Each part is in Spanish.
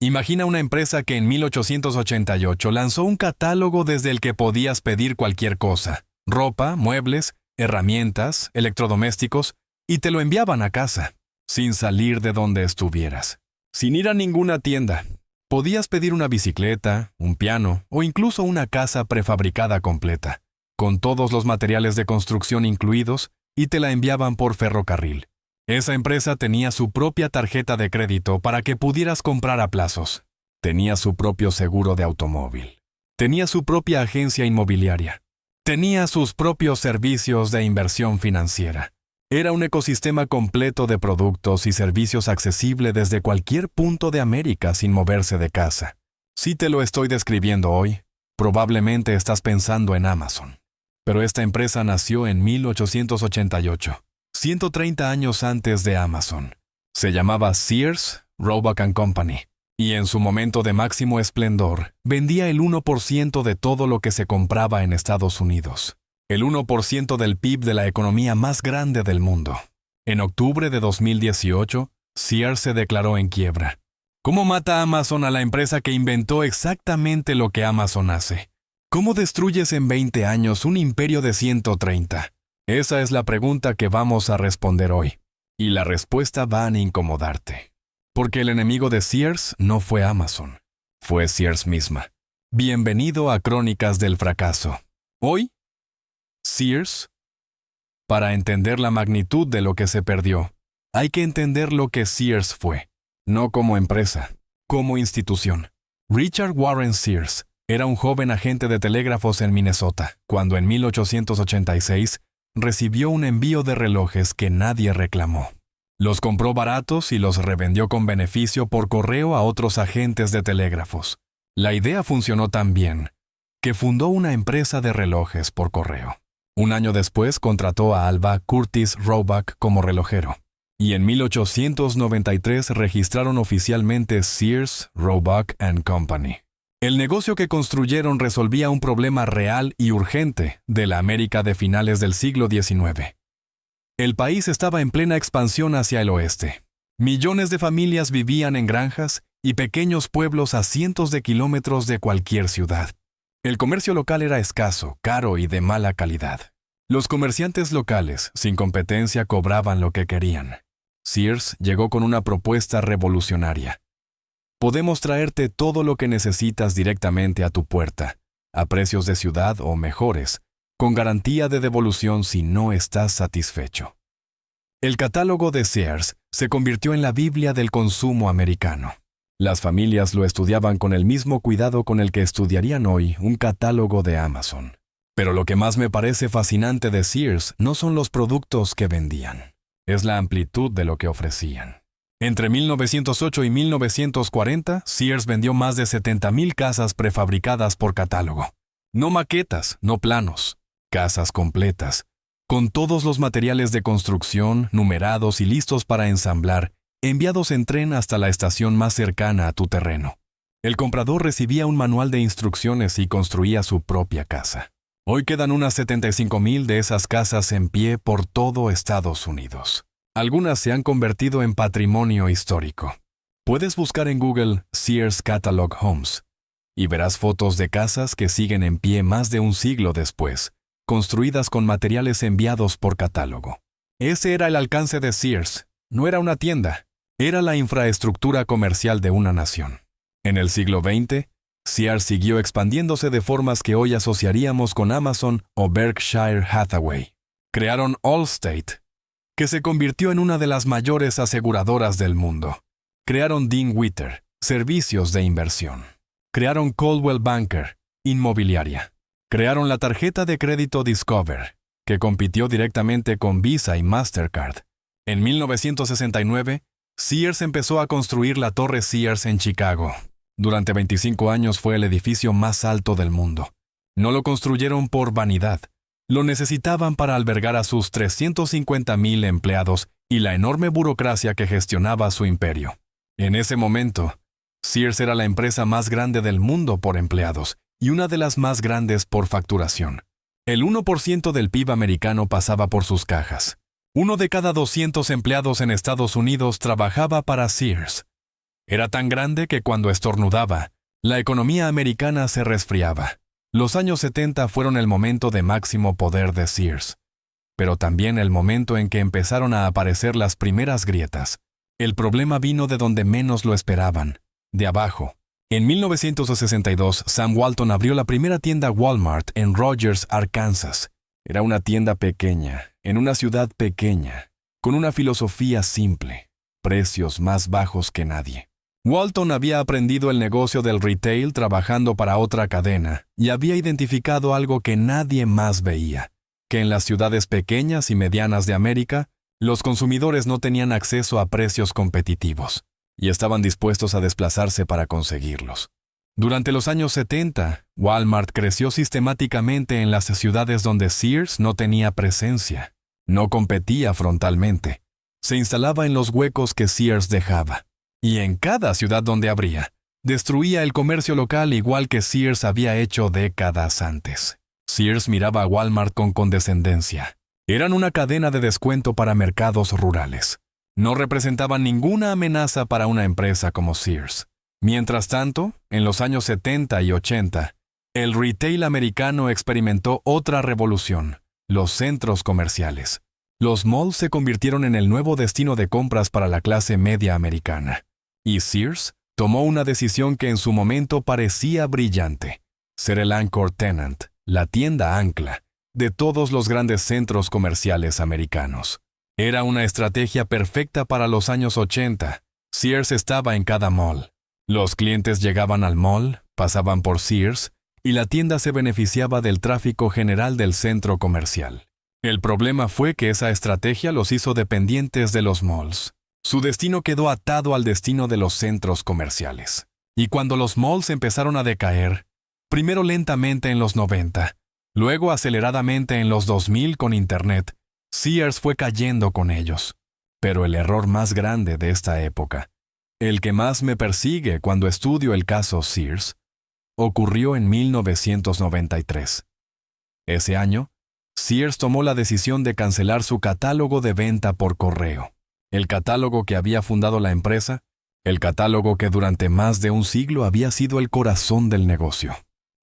Imagina una empresa que en 1888 lanzó un catálogo desde el que podías pedir cualquier cosa: ropa, muebles, herramientas, electrodomésticos, y te lo enviaban a casa, sin salir de donde estuvieras, sin ir a ninguna tienda. Podías pedir una bicicleta, un piano o incluso una casa prefabricada completa, con todos los materiales de construcción incluidos, y te la enviaban por ferrocarril. Esa empresa tenía su propia tarjeta de crédito para que pudieras comprar a plazos. Tenía su propio seguro de automóvil. Tenía su propia agencia inmobiliaria. Tenía sus propios servicios de inversión financiera. Era un ecosistema completo de productos y servicios accesible desde cualquier punto de América sin moverse de casa. Si te lo estoy describiendo hoy, probablemente estás pensando en Amazon. Pero esta empresa nació en 1888. 130 años antes de Amazon. Se llamaba Sears, Roebuck Company, y en su momento de máximo esplendor, vendía el 1% de todo lo que se compraba en Estados Unidos. El 1% del PIB de la economía más grande del mundo. En octubre de 2018, Sears se declaró en quiebra. ¿Cómo mata Amazon a la empresa que inventó exactamente lo que Amazon hace? ¿Cómo destruyes en 20 años un imperio de 130? Esa es la pregunta que vamos a responder hoy. Y la respuesta va a incomodarte. Porque el enemigo de Sears no fue Amazon. Fue Sears misma. Bienvenido a Crónicas del Fracaso. Hoy, Sears. Para entender la magnitud de lo que se perdió, hay que entender lo que Sears fue. No como empresa, como institución. Richard Warren Sears era un joven agente de telégrafos en Minnesota, cuando en 1886 recibió un envío de relojes que nadie reclamó. Los compró baratos y los revendió con beneficio por correo a otros agentes de telégrafos. La idea funcionó tan bien que fundó una empresa de relojes por correo. Un año después contrató a Alva Curtis Roebuck como relojero. Y en 1893 registraron oficialmente Sears, Roebuck Company. El negocio que construyeron resolvía un problema real y urgente de la América de finales del siglo XIX. El país estaba en plena expansión hacia el oeste. Millones de familias vivían en granjas y pequeños pueblos a cientos de kilómetros de cualquier ciudad. El comercio local era escaso, caro y de mala calidad. Los comerciantes locales, sin competencia, cobraban lo que querían. Sears llegó con una propuesta revolucionaria. Podemos traerte todo lo que necesitas directamente a tu puerta, a precios de ciudad o mejores, con garantía de devolución si no estás satisfecho. El catálogo de Sears se convirtió en la Biblia del consumo americano. Las familias lo estudiaban con el mismo cuidado con el que estudiarían hoy un catálogo de Amazon. Pero lo que más me parece fascinante de Sears no son los productos que vendían, es la amplitud de lo que ofrecían. Entre 1908 y 1940, Sears vendió más de 70,000 casas prefabricadas por catálogo. No maquetas, no planos, casas completas, con todos los materiales de construcción, numerados y listos para ensamblar, enviados en tren hasta la estación más cercana a tu terreno. El comprador recibía un manual de instrucciones y construía su propia casa. Hoy quedan unas 75,000 de esas casas en pie por todo Estados Unidos. Algunas se han convertido en patrimonio histórico. Puedes buscar en Google Sears Catalog Homes y verás fotos de casas que siguen en pie más de un siglo después, construidas con materiales enviados por catálogo. Ese era el alcance de Sears. No era una tienda, era la infraestructura comercial de una nación. En el siglo XX, Sears siguió expandiéndose de formas que hoy asociaríamos con Amazon o Berkshire Hathaway. Crearon Allstate, que se convirtió en una de las mayores aseguradoras del mundo. Crearon Dean Witter, servicios de inversión. Crearon Coldwell Banker, inmobiliaria. Crearon la tarjeta de crédito Discover, que compitió directamente con Visa y Mastercard. En 1969, Sears empezó a construir la Torre Sears en Chicago. Durante 25 años fue el edificio más alto del mundo. No lo construyeron por vanidad. Lo necesitaban para albergar a sus 350,000 empleados y la enorme burocracia que gestionaba su imperio. En ese momento, Sears era la empresa más grande del mundo por empleados y una de las más grandes por facturación. El 1% del PIB americano pasaba por sus cajas. 1 de cada 200 empleados en Estados Unidos trabajaba para Sears. Era tan grande que cuando estornudaba, la economía americana se resfriaba. Los años 70 fueron el momento de máximo poder de Sears, pero también el momento en que empezaron a aparecer las primeras grietas. El problema vino de donde menos lo esperaban, de abajo. En 1962, Sam Walton abrió la primera tienda Walmart en Rogers, Arkansas. Era una tienda pequeña, en una ciudad pequeña, con una filosofía simple, precios más bajos que nadie. Walton había aprendido el negocio del retail trabajando para otra cadena y había identificado algo que nadie más veía, que en las ciudades pequeñas y medianas de América, los consumidores no tenían acceso a precios competitivos y estaban dispuestos a desplazarse para conseguirlos. Durante los años 70, Walmart creció sistemáticamente en las ciudades donde Sears no tenía presencia, no competía frontalmente, se instalaba en los huecos que Sears dejaba, y en cada ciudad donde abría, destruía el comercio local igual que Sears había hecho décadas antes. Sears miraba a Walmart con condescendencia. Eran una cadena de descuento para mercados rurales. No representaban ninguna amenaza para una empresa como Sears. Mientras tanto, en los años 70 y 80, el retail americano experimentó otra revolución: los centros comerciales. Los malls se convirtieron en el nuevo destino de compras para la clase media americana. Y Sears tomó una decisión que en su momento parecía brillante: ser el anchor tenant, la tienda ancla, de todos los grandes centros comerciales americanos. Era una estrategia perfecta para los años 80. Sears estaba en cada mall. Los clientes llegaban al mall, pasaban por Sears, y la tienda se beneficiaba del tráfico general del centro comercial. El problema fue que esa estrategia los hizo dependientes de los malls. Su destino quedó atado al destino de los centros comerciales. Y cuando los malls empezaron a decaer, primero lentamente en los 90, luego aceleradamente en los 2000 con Internet, Sears fue cayendo con ellos. Pero el error más grande de esta época, el que más me persigue cuando estudio el caso Sears, ocurrió en 1993. Ese año, Sears tomó la decisión de cancelar su catálogo de venta por correo. El catálogo que había fundado la empresa, el catálogo que durante más de un siglo había sido el corazón del negocio.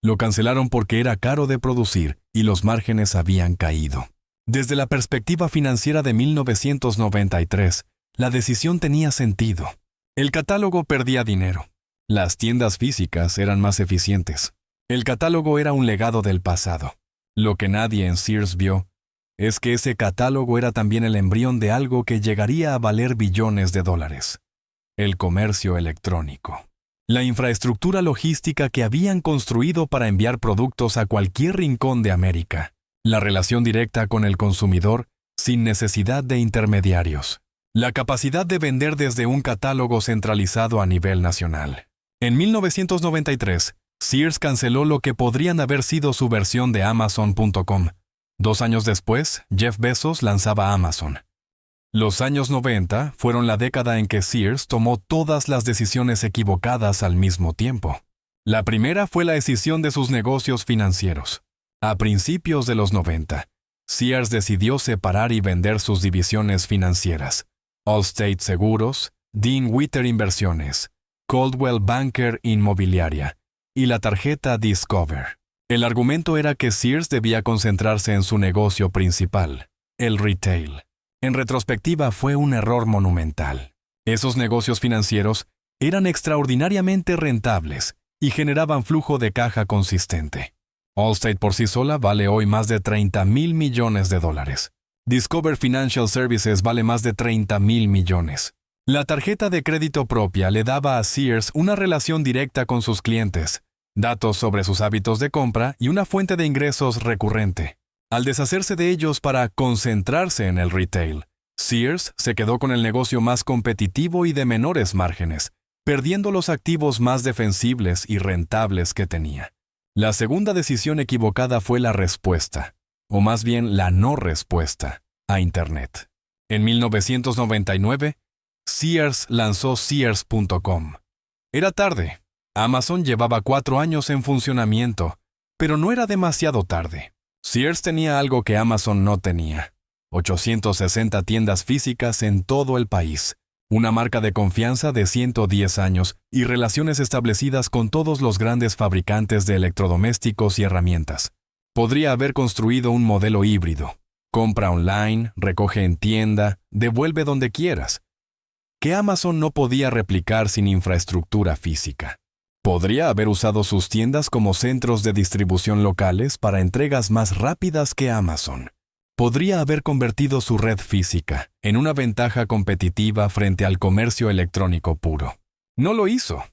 Lo cancelaron porque era caro de producir y los márgenes habían caído. Desde la perspectiva financiera de 1993, la decisión tenía sentido. El catálogo perdía dinero. Las tiendas físicas eran más eficientes. El catálogo era un legado del pasado. Lo que nadie en Sears vio es que ese catálogo era también el embrión de algo que llegaría a valer billones de dólares: el comercio electrónico. La infraestructura logística que habían construido para enviar productos a cualquier rincón de América. La relación directa con el consumidor sin necesidad de intermediarios. La capacidad de vender desde un catálogo centralizado a nivel nacional. En 1993, Sears canceló lo que podrían haber sido su versión de Amazon.com. 2 años después, Jeff Bezos lanzaba Amazon. Los años 90 fueron la década en que Sears tomó todas las decisiones equivocadas al mismo tiempo. La primera fue la escisión de sus negocios financieros. A principios de los 90, Sears decidió separar y vender sus divisiones financieras: Allstate Seguros, Dean Witter Inversiones, Coldwell Banker Inmobiliaria y la tarjeta Discover. El argumento era que Sears debía concentrarse en su negocio principal, el retail. En retrospectiva, fue un error monumental. Esos negocios financieros eran extraordinariamente rentables y generaban flujo de caja consistente. Allstate por sí sola vale hoy más de $30,000 millones. Discover Financial Services vale más de $30,000 millones. La tarjeta de crédito propia le daba a Sears una relación directa con sus clientes, datos sobre sus hábitos de compra y una fuente de ingresos recurrente. Al deshacerse de ellos para concentrarse en el retail, Sears se quedó con el negocio más competitivo y de menores márgenes, perdiendo los activos más defensibles y rentables que tenía. La segunda decisión equivocada fue la respuesta, o más bien la no respuesta, a Internet. En 1999, Sears lanzó Sears.com. Era tarde. Amazon llevaba 4 años en funcionamiento, pero no era demasiado tarde. Sears tenía algo que Amazon no tenía: 860 tiendas físicas en todo el país, una marca de confianza de 110 años y relaciones establecidas con todos los grandes fabricantes de electrodomésticos y herramientas. Podría haber construido un modelo híbrido. Compra online, recoge en tienda, devuelve donde quieras. Que Amazon no podía replicar sin infraestructura física. Podría haber usado sus tiendas como centros de distribución locales para entregas más rápidas que Amazon. Podría haber convertido su red física en una ventaja competitiva frente al comercio electrónico puro. No lo hizo.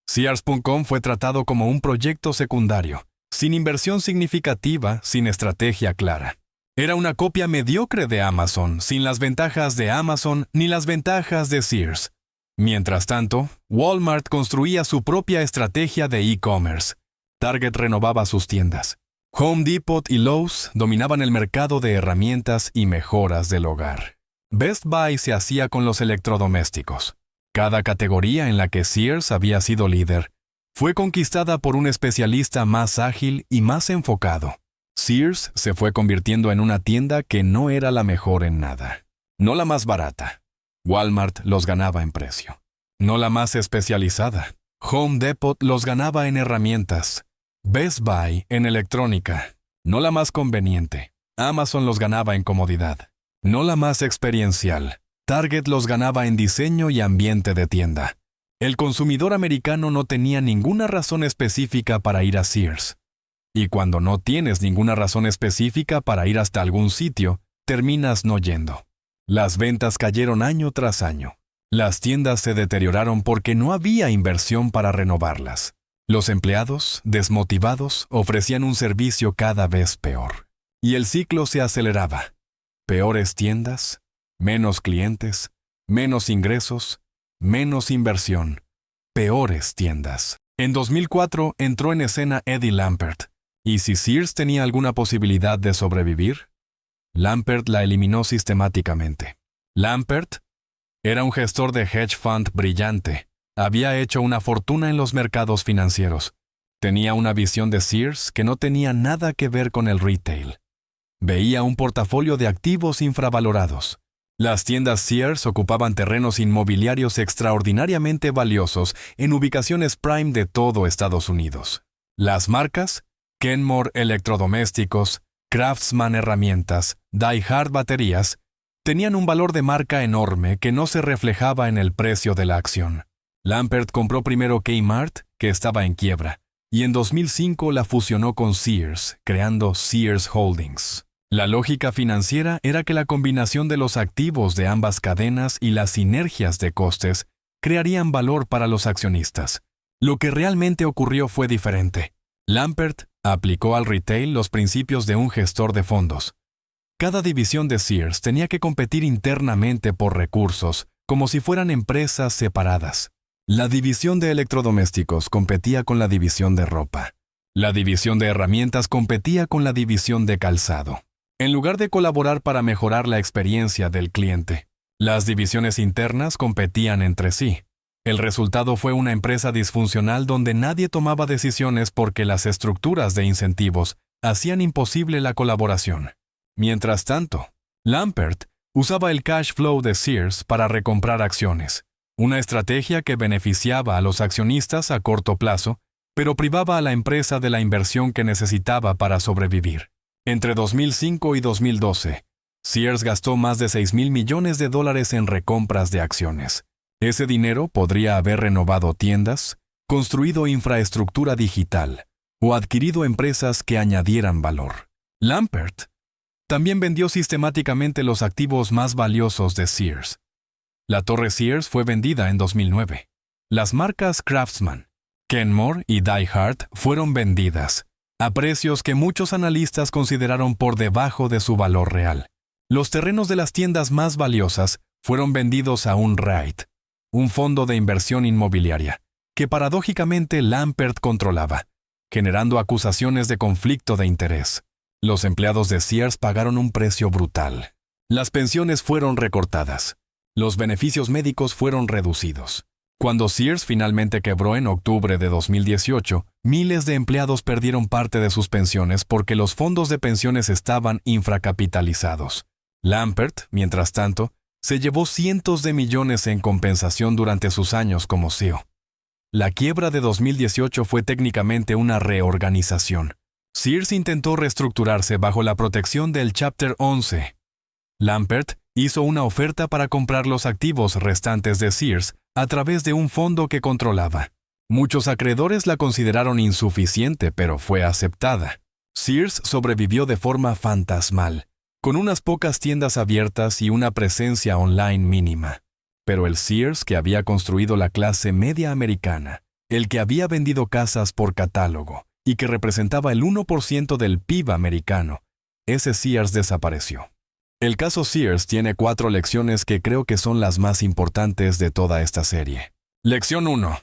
Sears.com fue tratado como un proyecto secundario, sin inversión significativa, sin estrategia clara. Era una copia mediocre de Amazon, sin las ventajas de Amazon ni las ventajas de Sears. Mientras tanto, Walmart construía su propia estrategia de e-commerce. Target renovaba sus tiendas. Home Depot y Lowe's dominaban el mercado de herramientas y mejoras del hogar. Best Buy se hacía con los electrodomésticos. Cada categoría en la que Sears había sido líder fue conquistada por un especialista más ágil y más enfocado. Sears se fue convirtiendo en una tienda que no era la mejor en nada. No la más barata. Walmart los ganaba en precio. No la más especializada. Home Depot los ganaba en herramientas. Best Buy en electrónica. No la más conveniente. Amazon los ganaba en comodidad. No la más experiencial. Target los ganaba en diseño y ambiente de tienda. El consumidor americano no tenía ninguna razón específica para ir a Sears. Y cuando no tienes ninguna razón específica para ir hasta algún sitio, terminas no yendo. Las ventas cayeron año tras año. Las tiendas se deterioraron porque no había inversión para renovarlas. Los empleados, desmotivados, ofrecían un servicio cada vez peor. Y el ciclo se aceleraba. Peores tiendas, menos clientes, menos ingresos, menos inversión, peores tiendas. En 2004 entró en escena Eddie Lampert. ¿Y si Sears tenía alguna posibilidad de sobrevivir? Lampert la eliminó sistemáticamente. Lampert era un gestor de hedge fund brillante. Había hecho una fortuna en los mercados financieros. Tenía una visión de Sears que no tenía nada que ver con el retail. Veía un portafolio de activos infravalorados. Las tiendas Sears ocupaban terrenos inmobiliarios extraordinariamente valiosos en ubicaciones prime de todo Estados Unidos. Las marcas, Kenmore Electrodomésticos, Craftsman Herramientas, Die Hard Baterías, tenían un valor de marca enorme que no se reflejaba en el precio de la acción. Lampert compró primero Kmart, que estaba en quiebra, y en 2005 la fusionó con Sears, creando Sears Holdings. La lógica financiera era que la combinación de los activos de ambas cadenas y las sinergias de costes crearían valor para los accionistas. Lo que realmente ocurrió fue diferente. Lampert aplicó al retail los principios de un gestor de fondos. Cada división de Sears tenía que competir internamente por recursos, como si fueran empresas separadas. La división de electrodomésticos competía con la división de ropa. La división de herramientas competía con la división de calzado. En lugar de colaborar para mejorar la experiencia del cliente, las divisiones internas competían entre sí. El resultado fue una empresa disfuncional donde nadie tomaba decisiones porque las estructuras de incentivos hacían imposible la colaboración. Mientras tanto, Lampert usaba el cash flow de Sears para recomprar acciones, una estrategia que beneficiaba a los accionistas a corto plazo, pero privaba a la empresa de la inversión que necesitaba para sobrevivir. Entre 2005 y 2012, Sears gastó más de $6,000 millones en recompras de acciones. Ese dinero podría haber renovado tiendas, construido infraestructura digital o adquirido empresas que añadieran valor. Lampert también vendió sistemáticamente los activos más valiosos de Sears. La torre Sears fue vendida en 2009. Las marcas Craftsman, Kenmore y Die Hard fueron vendidas a precios que muchos analistas consideraron por debajo de su valor real. Los terrenos de las tiendas más valiosas fueron vendidos a un REIT, un fondo de inversión inmobiliaria, que paradójicamente Lampert controlaba, generando acusaciones de conflicto de interés. Los empleados de Sears pagaron un precio brutal. Las pensiones fueron recortadas. Los beneficios médicos fueron reducidos. Cuando Sears finalmente quebró en octubre de 2018, miles de empleados perdieron parte de sus pensiones porque los fondos de pensiones estaban infracapitalizados. Lampert, mientras tanto, Se llevó cientos de millones en compensación durante sus años como CEO. La quiebra de 2018 fue técnicamente una reorganización. Sears intentó reestructurarse bajo la protección del Chapter 11. Lampert hizo una oferta para comprar los activos restantes de Sears a través de un fondo que controlaba. Muchos acreedores la consideraron insuficiente, pero fue aceptada. Sears sobrevivió de forma fantasmal, con unas pocas tiendas abiertas y una presencia online mínima. Pero el Sears que había construido la clase media americana, el que había vendido casas por catálogo y que representaba el 1% del PIB americano, ese Sears desapareció. El caso Sears tiene 4 lecciones que creo que son las más importantes de toda esta serie. Lección 1.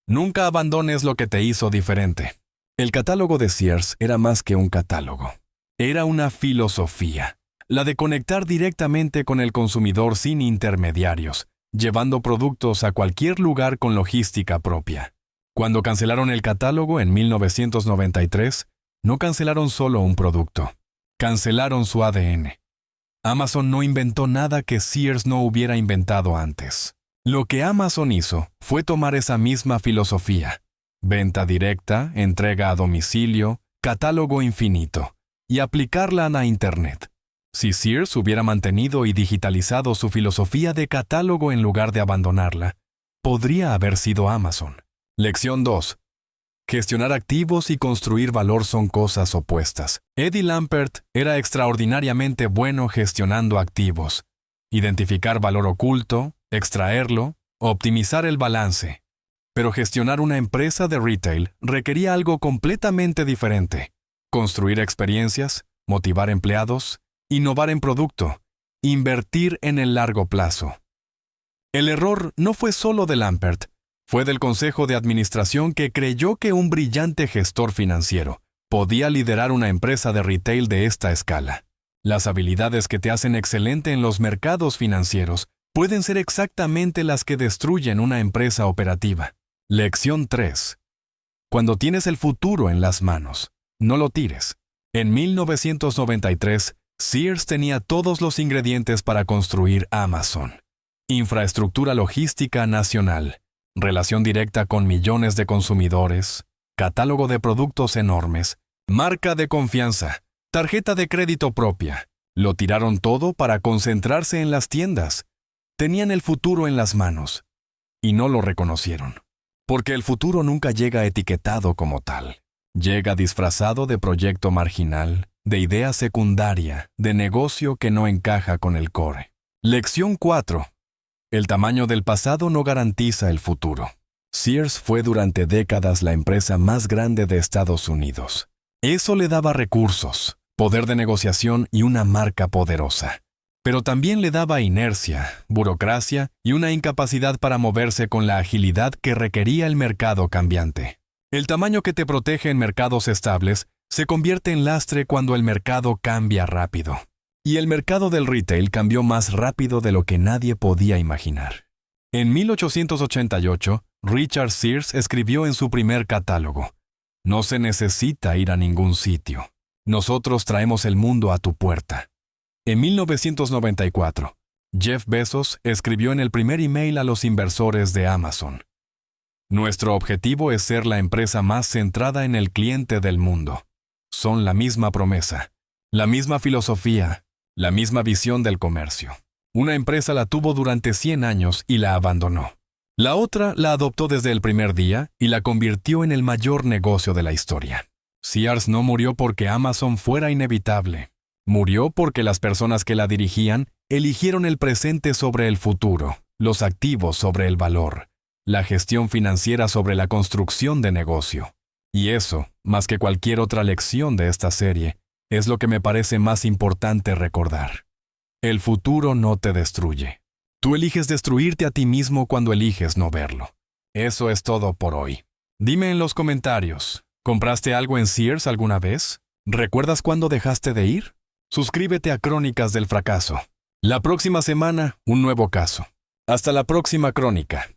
Nunca abandones lo que te hizo diferente. El catálogo de Sears era más que un catálogo. Era una filosofía, la de conectar directamente con el consumidor sin intermediarios, llevando productos a cualquier lugar con logística propia. Cuando cancelaron el catálogo en 1993, no cancelaron solo un producto, cancelaron su ADN. Amazon no inventó nada que Sears no hubiera inventado antes. Lo que Amazon hizo fue tomar esa misma filosofía, venta directa, entrega a domicilio, catálogo infinito, y aplicarla a Internet. Si Sears hubiera mantenido y digitalizado su filosofía de catálogo en lugar de abandonarla, podría haber sido Amazon. Lección 2. Gestionar activos y construir valor son cosas opuestas. Eddie Lampert era extraordinariamente bueno gestionando activos. Identificar valor oculto, extraerlo, optimizar el balance. Pero gestionar una empresa de retail requería algo completamente diferente. Construir experiencias, motivar empleados, innovar en producto, invertir en el largo plazo. El error no fue solo de Lampert, fue del Consejo de Administración que creyó que un brillante gestor financiero podía liderar una empresa de retail de esta escala. Las habilidades que te hacen excelente en los mercados financieros pueden ser exactamente las que destruyen una empresa operativa. Lección 3. Cuando tienes el futuro en las manos, no lo tires. En 1993, Sears tenía todos los ingredientes para construir Amazon. Infraestructura logística nacional, relación directa con millones de consumidores, catálogo de productos enormes, marca de confianza, tarjeta de crédito propia. Lo tiraron todo para concentrarse en las tiendas. Tenían el futuro en las manos y no lo reconocieron. Porque el futuro nunca llega etiquetado como tal. Llega disfrazado de proyecto marginal, de idea secundaria, de negocio que no encaja con el core. Lección 4. El tamaño del pasado no garantiza el futuro. Sears fue durante décadas la empresa más grande de Estados Unidos. Eso le daba recursos, poder de negociación y una marca poderosa. Pero también le daba inercia, burocracia y una incapacidad para moverse con la agilidad que requería el mercado cambiante. El tamaño que te protege en mercados estables se convierte en lastre cuando el mercado cambia rápido. Y el mercado del retail cambió más rápido de lo que nadie podía imaginar. En 1888, Richard Sears escribió en su primer catálogo: "No se necesita ir a ningún sitio. Nosotros traemos el mundo a tu puerta". En 1994, Jeff Bezos escribió en el primer email a los inversores de Amazon: "Nuestro objetivo es ser la empresa más centrada en el cliente del mundo". Son la misma promesa, la misma filosofía, la misma visión del comercio. Una empresa la tuvo durante 100 años y la abandonó. La otra la adoptó desde el primer día y la convirtió en el mayor negocio de la historia. Sears no murió porque Amazon fuera inevitable. Murió porque las personas que la dirigían eligieron el presente sobre el futuro, los activos sobre el valor, la gestión financiera sobre la construcción de negocio. Y eso, más que cualquier otra lección de esta serie, es lo que me parece más importante recordar. El futuro no te destruye. Tú eliges destruirte a ti mismo cuando eliges no verlo. Eso es todo por hoy. Dime en los comentarios, ¿compraste algo en Sears alguna vez? ¿Recuerdas cuándo dejaste de ir? Suscríbete a Crónicas del Fracaso. La próxima semana, un nuevo caso. Hasta la próxima crónica.